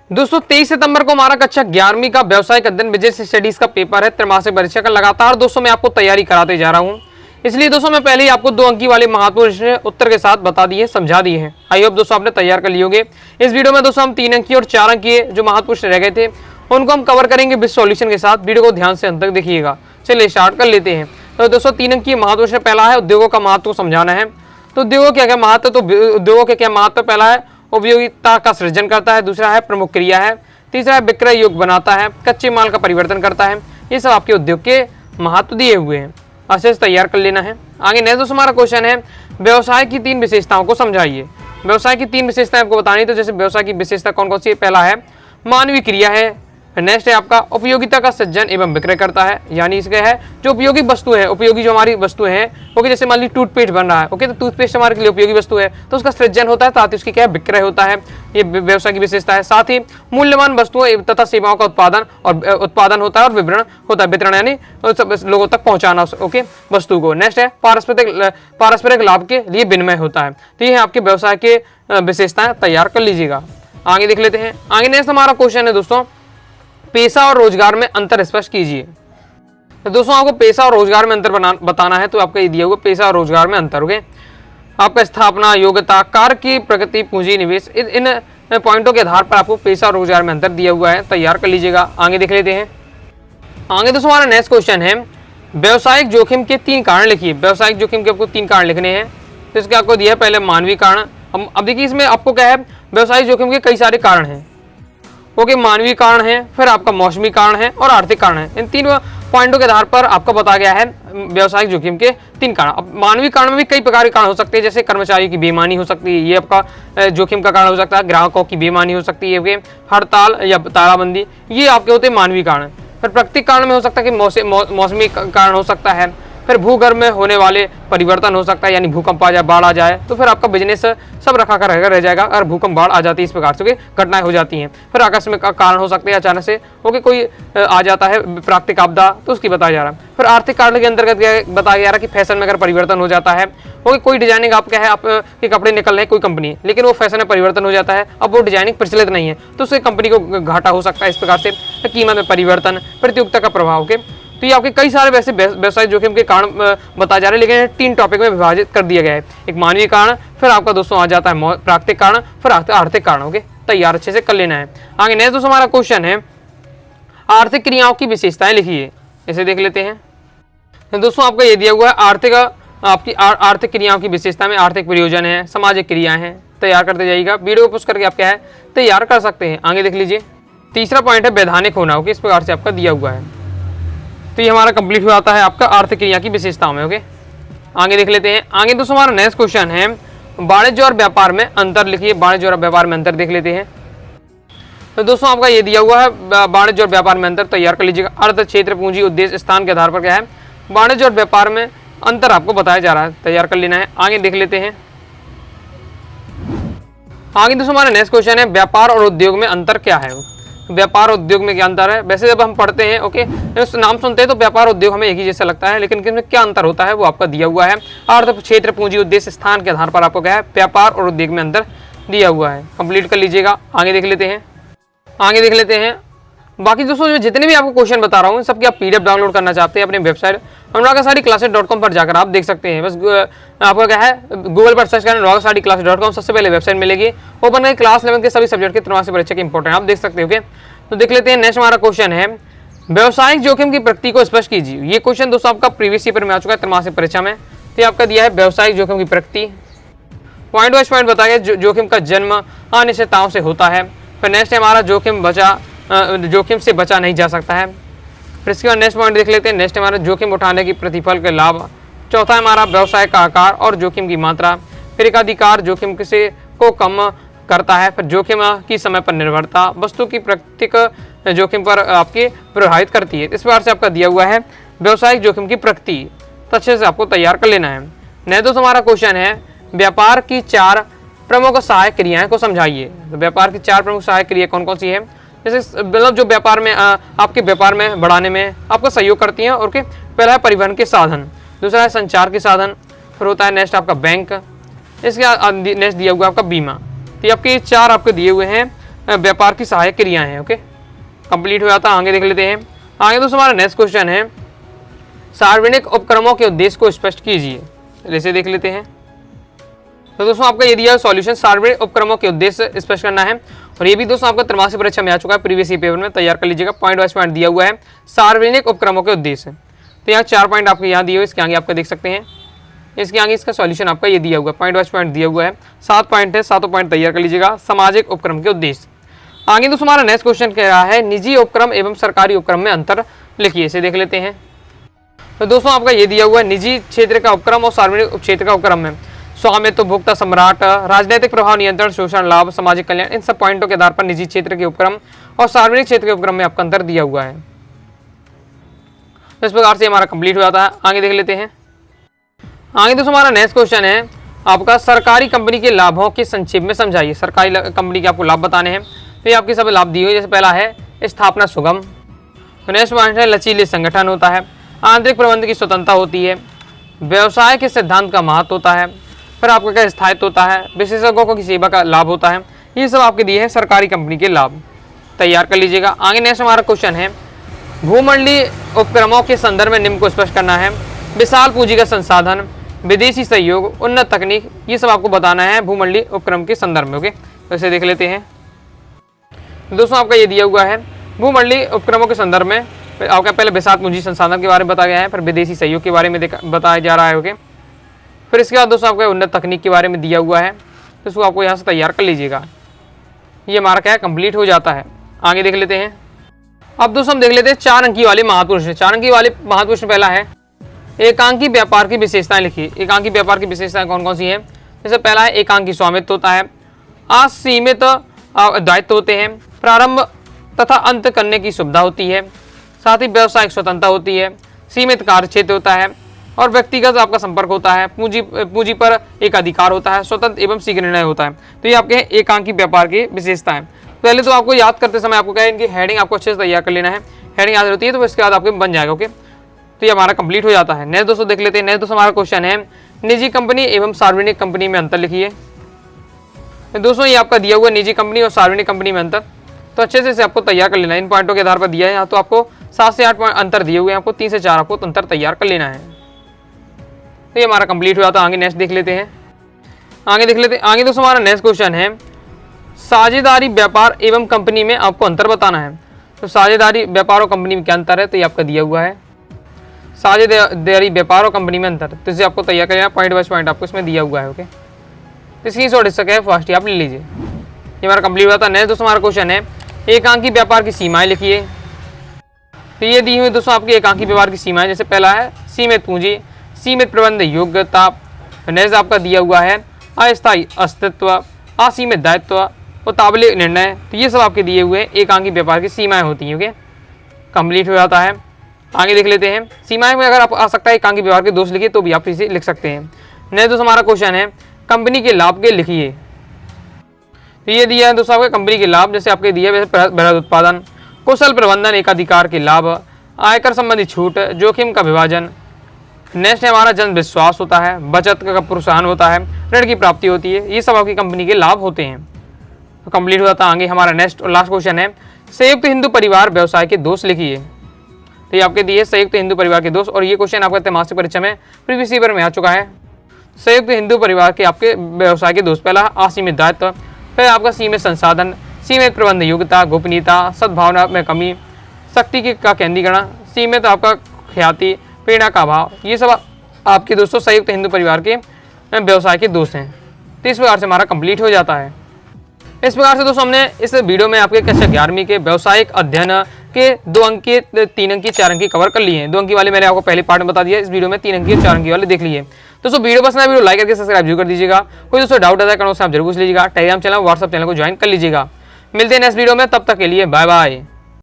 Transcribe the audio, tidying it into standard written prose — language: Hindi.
दोस्तों 23 सितंबर को हमारा कक्षा 11वीं का व्यवसायिक अध्ययन बिजनेस स्टडीज का पेपर है। त्रैमासिक परीक्षा का लगातार दोस्तों मैं आपको तैयारी कराते जा रहा हूं। इसलिए दोस्तों मैं पहले ही आपको 2 अंक वाले महत्वपूर्ण उत्तर के साथ बता दिए, समझा दिए हैं। आई होप दोस्तों आपने तैयार कर लिए होंगे। इस वीडियो में दोस्तों हम 3 अंकीय और 4 अंकीय जो महत्वपूर्ण रह गए थे उनको हम कवर करेंगे विद सॉल्यूशन के साथ। वीडियो को ध्यान से अंत तक देखिएगा। चलिए स्टार्ट कर लेते हैं। तो दोस्तों 3 अंकीय महत्वपूर्ण पहला है उद्योगों का महत्व समझाना है। तो उद्योगों क्या क्या महत्व, तो उद्योगों के क्या महत्व, पहला है उपयोगिता का सृजन करता है, दूसरा है प्रमुख क्रिया है, तीसरा है विक्रय योग्य बनाता है, कच्चे माल का परिवर्तन करता है। ये सब आपके उद्योग के महत्व दिए हुए हैं, अच्छे से तैयार कर लेना है। आगे नेक्स्ट दोस्तों हमारा क्वेश्चन है व्यवसाय की 3 विशेषताओं को समझाइए। व्यवसाय की 3 विशेषताएं आपको बतानी। तो जैसे व्यवसाय की विशेषता कौन कौन सी है, पहला है मानवीय क्रिया है, नेक्स्ट है आपका उपयोगिता का सृजन एवं विक्रय करता है, यानी इसके है जो उपयोगी वस्तु है, उपयोगी जो हमारी वस्तु है, ओके, जैसे मान ली टूथपेस्ट बन रहा है, ओके, तो टूथपेस्ट हमारे लिए उपयोगी वस्तु है तो उसका सृजन होता है, साथ ही उसकी क्या है विक्रय होता है। ये व्यवसाय की विशेषता है। साथ ही मूल्यवान वस्तुओं तथा सेवाओं का उत्पादन होता है और वितरण यानी लोगों तक पहुंचाना, ओके, वस्तु को। नेक्स्ट है पारस्परिक लाभ के लिए विनिमय होता है। तो ये है आपके व्यवसाय के विशेषताएं, तैयार कर लीजिएगा। आगे देख लेते हैं। आगे नेक्स्ट हमारा क्वेश्चन है दोस्तों पेशा और रोजगार में अंतर स्पष्ट कीजिए। तो दोस्तों आपको पेशा और रोजगार में अंतर बताना है। तो आपका ये दिया हुआ पेशा और रोजगार में अंतर, ओके, आपका स्थापना, योग्यता, कार्य की प्रगति, पूंजी, निवेश, इन पॉइंटों के आधार पर आपको पेशा और रोजगार में अंतर दिया हुआ है, तैयार कर लीजिएगा। आगे देख लेते हैं। आगे दोस्तों हमारा नेक्स्ट क्वेश्चन है व्यवसायिक जोखिम के 3 कारण लिखिए। व्यवसायिक जोखिम के आपको 3 कारण लिखने हैं। तो इसके आपको दिया है पहले मानवीय कारण। अब देखिए इसमें आपको क्या है, व्यवसायिक जोखिम के कई सारे कारण हैं, ओके, मानवीय कारण है, फिर आपका मौसमी कारण है और आर्थिक कारण है। इन 3 पॉइंटों के आधार पर आपको बताया गया है व्यवसायिक जोखिम के 3 कारण। अब मानवीय कारण में भी कई प्रकार के कारण हो सकते हैं, जैसे कर्मचारियों की बेईमानी हो सकती है, ये आपका जोखिम का कारण हो सकता है। ग्राहकों की बेईमानी हो सकती है, हड़ताल या तालाबंदी, ये आपके होते हैं मानवीय कारण। फिर प्राकृतिक कारण में हो सकता है कि मौसमी कारण हो सकता है। फिर भूगर्भ में होने वाले परिवर्तन हो सकता है, यानी भूकंप आ जाए, बाढ़ आ जाए, तो फिर आपका बिजनेस सब रखा कर रह जाएगा। अगर भूकंप, बाढ़ आ जाती है, इस प्रकार से घटनाएं हो जाती हैं। फिर आकस्मिक कारण हो सकते हैं, अचानक से ओके कोई आ जाता है, प्राकृतिक आपदा, तो उसकी बताया जा रहा है। फिर आर्थिक कारण के अंतर्गत बताया जा रहा है कि फैशन में अगर परिवर्तन हो जाता है, ओके, कोई डिजाइनिंग आप क्या है, आपके कपड़े निकल रहे हैं कोई कंपनी, लेकिन वो फैशन में परिवर्तन हो जाता है, अब वो डिजाइनिंग प्रचलित नहीं है, तो उससे कंपनी को घाटा हो सकता है। इस प्रकार से कीमत में परिवर्तन, प्रतियोगिता का प्रभाव, ओके। तो ये आपके कई सारे वैसे व्यवसाय जोखिम के कारण बताए जा रहे हैं, लेकिन 3 टॉपिक में विभाजित कर दिया गया है। एक मानवीय कारण, फिर आपका दोस्तों आ जाता है प्राकृतिक कारण, फिर आर्थिक कारण, ओके, तैयार अच्छे से कर लेना है। आगे नेक्स्ट दोस्तों हमारा क्वेश्चन है आर्थिक क्रियाओं की विशेषताएं लिखिए। इसे देख लेते हैं। तो दोस्तों आपका ये दिया हुआ है आर्थिक क्रियाओं की विशेषता में आर्थिक प्रयोजन है, सामाजिक क्रियाएं हैं, तैयार करते जाइएगा। वीडियो को पुश करके आप क्या है तैयार कर सकते हैं। आगे देख लीजिए। तीसरा पॉइंट है वैधानिक होना, ओके, इस प्रकार से आपका दिया हुआ है। तो ये हमारा कंप्लीट हो जाता है आपका आर्थिक क्रिया की विशेषताओं में, ओके। आगे देख लेते हैं। आगे दोस्तों हमारा नेक्स्ट क्वेश्चन है वाणिज्य और व्यापार में अंतर लिखिए। वाणिज्य और व्यापार में अंतर देख लेते हैं। तो दोस्तों आपका ये दिया हुआ है वाणिज्य और व्यापार में अंतर, तैयार कर लीजिएगा। अर्थ, क्षेत्र, पूंजी, उद्देश्य, स्थान के आधार पर क्या है वाणिज्य और व्यापार में अंतर आपको बताया जा रहा है, तैयार कर लेना है। आगे देख लेते हैं। आगे दोस्तों हमारा नेक्स्ट क्वेश्चन है व्यापार और उद्योग में अंतर क्या है। व्यापार और उद्योग में क्या अंतर है। वैसे जब हम पढ़ते हैं, ओके, नाम सुनते हैं तो व्यापार उद्योग हमें एक ही जैसा लगता है, लेकिन इसमें क्या अंतर होता है वो आपका दिया हुआ है। अर्थ, क्षेत्र, पूंजी, उद्देश्य, स्थान के आधार पर आपको क्या है व्यापार और उद्योग में अंतर दिया हुआ है, कंप्लीट कर लीजिएगा। आगे देख लेते हैं। आगे देख लेते हैं। बाकी दोस्तों जो जितने भी आपको क्वेश्चन बता रहा हूँ सबकी आप PDF डाउनलोड करना चाहते हैं अपनी वेबसाइट अनुरागसाडीclasses.com पर जाकर आप देख सकते हैं। बस आपका क्या है गूगल पर सर्च करें अनुरागसाडीclasses.com, सबसे पहले वेबसाइट मिलेगी। ओपन करें, क्लास 11 के सभी सब्जेक्ट के त्रैमासिक परीक्षा के इंपॉर्टेंट आप देख सकते हो, ओके। तो देख लेते हैं। नेक्स्ट हमारा क्वेश्चन है व्यवसायिक जोखिम की प्रकृति को स्पष्ट कीजिए। ये क्वेश्चन दोस्तों आपका प्रीवियस पेपर में आ चुका है त्रैमासिक परीक्षा में। तो आपका दिया है व्यवसायिक जोखिम की प्रकृति, पॉइंट वाइज पॉइंट बताया गया। जोखिम का जन्म अनिश्चितताओं से होता है। फिर नेक्स्ट है हमारा जोखिम से बचा नहीं जा सकता है। फिर इसके बाद नेक्स्ट पॉइंट देख लेते हैं। नेक्स्ट हमारा जोखिम उठाने की प्रतिफल के लाभ। चौथा है हमारा व्यवसाय का आकार और जोखिम की मात्रा। फिर एकाधिकार जोखिम को कम करता है। फिर जोखिम की समय पर निर्भरता वस्तु की प्राकृतिक जोखिम पर आपकी प्रभावित करती है। इस प्रकार से आपका दिया हुआ है व्यवसायिक जोखिम की प्रकृति, तो अच्छे से आपको तैयार कर लेना है। नहीं दोस्तों हमारा क्वेश्चन है व्यापार की 4 प्रमुख सहायक क्रियाएं को समझाइए। तो व्यापार की 4 प्रमुख सहायक क्रिया कौन कौन सी है, जैसे मतलब जो व्यापार में आपके व्यापार में बढ़ाने में आपका सहयोग करती हैं। और पहला है परिवहन के साधन, दूसरा है संचार के साधन, फिर होता है नेक्स्ट आपका बैंक, इसके नेक्स्ट दिया हुआ आपका बीमा। तो आपके 4 आपके दिए हुए हैं व्यापार की सहायक क्रियाएं हैं। ओके, कंप्लीट हो जाता है। आगे देख लेते हैं। आगे दोस्तों हमारा नेक्स्ट क्वेश्चन है, सार्वजनिक उपक्रमों के उद्देश्य को स्पष्ट कीजिए। जैसे देख लेते हैं। तो दोस्तों आपका ये दिया सॉल्यूशन, सार्वजनिक उपक्रमों के उद्देश्य स्पष्ट करना है। और ये भी दोस्तों आपका त्रैमासिक परीक्षा में आ चुका है, प्रीवियस ईयर पेपर में, तैयार कर लीजिएगा। पॉइंट वाइज पॉइंट दिया हुआ है, सार्वजनिक उपक्रमों के उद्देश्य। तो यहाँ 4 पॉइंट आपके यहाँ दिए हुए, इसके आगे आपका देख सकते हैं। इसके आगे इसका सॉल्यूशन आपका ये दिया हुआ है, पॉइंट वाइज पॉइंट दिया हुआ है। 7 पॉइंट है, 7 पॉइंट तैयार कर लीजिएगा। सामाजिक उपक्रम के उद्देश्य। आगे दोस्तों हमारा नेक्स्ट क्वेश्चन कह रहा है, निजी उपक्रम एवं सरकारी उपक्रम में अंतर लिखिए। इसे देख लेते हैं। तो दोस्तों आपका ये दिया हुआ है, निजी क्षेत्र का उपक्रम और सार्वजनिक क्षेत्र का उपक्रम में स्वामित्व, उपभोक्ता सम्राट, राजनीतिक प्रभाव, नियंत्रण, शोषण, लाभ, सामाजिक कल्याण, इन सब पॉइंटों के आधार पर निजी क्षेत्र के उपक्रम और सार्वजनिक क्षेत्र के उपक्रम में आपका अंतर दिया हुआ है। तो इस प्रकार से हमारा कंप्लीट हो जाता है। आगे देख लेते हैं। आगे दोस्तों हमारा नेक्स्ट क्वेश्चन है आपका, सरकारी कंपनी के लाभों के संक्षेप में समझाइए। सरकारी कंपनी के आपको लाभ बताने हैं। तो ये आपके सब लाभ दिए हुए, जैसे पहला है स्थापना सुगम। तो नेक्स्ट पॉइंट है लचीले संगठन होता है, आंतरिक प्रबंध की स्वतंत्रता होती है, व्यवसाय के सिद्धांत का महत्व होता है, फिर आपका क्या स्थायित्व होता है, विशेषज्ञों की सेवा का लाभ होता है। ये सब आपके दिए हैं सरकारी कंपनी के लाभ, तैयार कर लीजिएगा। आगे नेक्स्ट हमारा क्वेश्चन है, भूमंडलीय उपक्रमों के संदर्भ में निम्न को स्पष्ट करना है। विशाल पूंजी का संसाधन, विदेशी सहयोग, उन्नत तकनीक, ये सब आपको बताना है भूमंडलीय उपक्रम के संदर्भ में। ओके, तो इसे देख लेते हैं। दोस्तों आपका ये दिया हुआ है, भूमंडलीय उपक्रमों के संदर्भ में आपका पहले विशाल पूंजी संसाधन के बारे में बताया गया है, फिर विदेशी सहयोग के बारे में बताया जा रहा है। ओके, फिर इसके बाद दोस्तों आपका उन्नत तकनीक के बारे में दिया हुआ है, तो इसको आपको यहाँ से तैयार कर लीजिएगा। ये हमारा क्या है, कंप्लीट हो जाता है। आगे देख लेते हैं। अब दोस्तों हम देख लेते हैं 4 अंकी वाले महत्वपूर्ण। 4 अंकी वाले महत्वपूर्ण पहला है, एकांकी व्यापार की विशेषताएं लिखिए। एकांकी व्यापार की विशेषताएं कौन कौन सी हैं? जैसे पहला है, एकांकी स्वामित्व होता है, असीमित दायित्व होते हैं, प्रारंभ तथा अंत करने की सुविधा होती है, साथ ही व्यवसायिक स्वतंत्रता होती है, सीमित कार्य क्षेत्र होता है और व्यक्तिगत आपका संपर्क होता है, पूंजी पर एक अधिकार होता है, स्वतंत्र एवं शीघ्र निर्णय होता है। तो ये आपके एकांकी व्यापार की विशेषताएं। पहले तो आपको याद करते समय आपको क्या है, इनकी हेडिंग आपको अच्छे से तैयार कर लेना है। हेडिंग याद रहती है तो इसके बाद आपके बन जाएगा। ओके, तो ये हमारा कंप्लीट हो जाता है। नेक्स्ट दोस्तों देख लेते हैं। नेक्स्ट दोस्तों हमारा क्वेश्चन है, निजी कंपनी एवं सार्वजनिक कंपनी में अंतर लिखिए। दोस्तों ये आपका दिया हुआ निजी कंपनी और सार्वजनिक कंपनी में अंतर, तो अच्छे से इसे आपको तैयार कर लेना है। इन पॉइंटों के आधार पर दिया है यहाँ, तो आपको 7 से 8 पॉइंट अंतर दिए हुए हैं, आपको 3 से 4 आपको अंतर तैयार कर लेना है। तो ये हमारा कंप्लीट हो जाता है। आगे नेक्स्ट देख लेते हैं। आगे देख लेते हैं। आगे दोस्तों हमारा नेक्स्ट क्वेश्चन है, साझेदारी व्यापार एवं कंपनी में आपको अंतर बताना है। तो साझेदारी व्यापार और कंपनी में क्या अंतर है, तो ये आपका दिया हुआ है, साझेदारी व्यापार और कंपनी में अंतर, तो इसे आपको तैयार करना है। पॉइंट बाय पॉइंट आपको इसमें दिया हुआ है। ओके, तो इसकी शॉर्ट इसका है फर्स्ट आप ले लीजिए। ये हमारा कंप्लीट होता है। नेक्स्ट दोस्तों हमारा क्वेश्चन है, एकांकी व्यापार की सीमाएं लिखिए। तो ये दी हुई दोस्तों आपकी एकांकी व्यापार की सीमाएं, जैसे पहला है सीमित पूंजी, सीमित प्रबंध योग्यता, नेक्स्ट आपका दिया हुआ है अस्थायी अस्तित्व, असीमित दायित्व, उतावले निर्णय। तो ये सब आपके दिए हुए एकांकी व्यापार की सीमाएं होती हैं। ओके, कंप्लीट हो जाता है। आगे देख लेते हैं। सीमाएं में अगर आप आ सकता है एकांकी व्यापार के दोष लिखिए, तो भी आप इसे लिख सकते हैं। नेक्स्ट दोस्तों हमारा क्वेश्चन है, कंपनी के लाभ के लिखिए। तो ये दिया है दोस्तों आपके कंपनी के लाभ, जैसे आपके दिए बृहद उत्पादन, कुशल प्रबंधन, एकाधिकार के लाभ, आयकर संबंधी छूट, जोखिम का विभाजन। नेक्स्ट है हमारा जन विश्वास होता है, बचत का प्रोत्साहन होता है, ऋण की प्राप्ति होती है। ये सब आपकी कंपनी के लाभ होते हैं। तो कंप्लीट हो जाता है। आगे हमारा नेक्स्ट और लास्ट क्वेश्चन है, संयुक्त हिंदू परिवार व्यवसाय के दोष लिखिए। तो ये आपके दिए संयुक्त हिंदू परिवार के दोष, और ये क्वेश्चन आपका त्रैमासिक परीक्षा में प्रीवियस ईयर में आ चुका है। संयुक्त हिंदू परिवार के आपके व्यवसाय के दोष, पहला असीमित दायित्व, फिर आपका सीमित संसाधन, सीमित प्रबंध योग्यता, गोपनीयता, सद्भावना में कमी, शक्ति का केंद्रीकरण, सीमित आपका ख्याति, प्रेरणा का अभाव। ये सब आपके दोस्तों संयुक्त हिंदू परिवार के व्यवसाय के दोष हैं। तो इस प्रकार से हमारा कंप्लीट हो जाता है। इस प्रकार से दोस्तों हमने इस वीडियो में आपके कक्षा 11वीं के व्यवसायिक अध्ययन के 2 अंकी, 3 अंकी, 4 अंकी कवर कर लिए हैं। 2 अंकी वाले मैंने आपको पहले पार्ट में बता दिया, इस वीडियो में 3 अंकी और 4 अंकी वाले देख लिए। दोस्तों वीडियो पसंद है, वीडियो लाइक करके सब्सक्राइब जरूर कर दीजिएगा। कोई दोस्तों डाउट आता है कमेंट से आप जरूर पूछ लीजिएगा। टेलीग्राम चैनल, व्हाट्सएप चैनल को ज्वाइन कर लीजिएगा। मिलते हैं नेक्स्ट वीडियो में, तब तक के लिए बाय बाय।